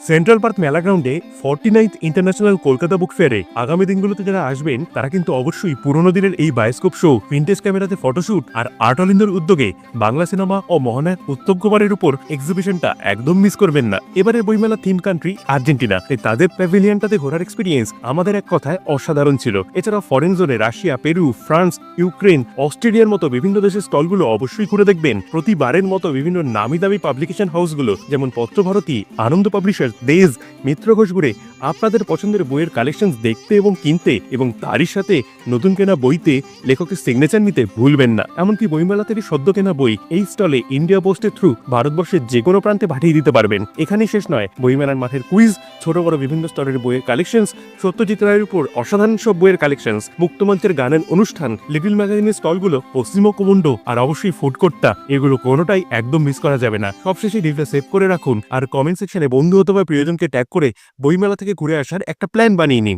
Central park মেলা গ্রাউন্ডে 49th international Kolkata বুক ফেয়ারে আগামী দিনগুলোতে যারা আসবেন তারা কিন্তু অবশ্যই পুরোনো দিনের এই বায়োস্কোপ শো, ভিনটেজ ক্যামেরাতে ফটোশুট আর আর্ট অলিন্দের উদ্যোগে বাংলা সিনেমা ও মহানায়ক উত্তম কুমারের উপর এক্সিবিশনটা একদম মিস করবেন না। এবারের বইমেলা থিম কান্ট্রি আর্জেন্টিনা, তাই তাদের প্যাভিলিয়নটাতে ঘোরার এক্সপিরিয়েন্স আমাদের এক কথায় অসাধারণ ছিল। এছাড়াও ফরেন জোনে রাশিয়া, পেরু, ফ্রান্স, ইউক্রেন, অস্ট্রেলিয়ার মতো বিভিন্ন দেশের স্টলগুলো অবশ্যই ঘুরে দেখবেন। প্রতিবারের মতো বিভিন্ন নামি দামি পাবলিকেশন হাউসগুলো যেমন পত্রভারতী, আনন্দ পাবলিশার্স, দেজ, মিত্র ঘোষ ঘুরে আপনাদের পছন্দের বইয়ের কালেকশন দেখতে এবং কিনতে, এবং তারই সাথে নতুন কেনা বইতে লেখকের সিগনেচার নিতে ভুলবেন না। এমনকি বইমেলাতেরই সদ্য কেনা বই এই স্টলে ইন্ডিয়া পোস্টের থ্রু ভারতবর্ষের যে কোনো প্রান্তে পাঠিয়ে দিতে পারবেন। এখানেই শেষ নয়, বইমেলার মাঠের কুইজ, ছোট বড় বিভিন্ন স্তরের বইয়ের কালেকশনস, সত্যজিৎ রায়ের উপর অসাধারণ সব বইয়ের কালেকশনস, মুক্তমঞ্চের গানের অনুষ্ঠান, লিটল ম্যাগাজিনের স্টলগুলো, পশ্চিমবঙ্গ কমন্ডো আর অবশ্যই ফুড কোর্টটা, এগুলো কোনোটাই একদম মিস করা যাবে না। সবশেষে ডিলটা সেভ করে রাখুন আর কমেন্ট সেকশনে বন্ধু অথবা প্রিয়জনকে ট্যাগ করে বইমেলা থেকে ঘুরে আসার একটা প্ল্যান বানিয়ে নিন।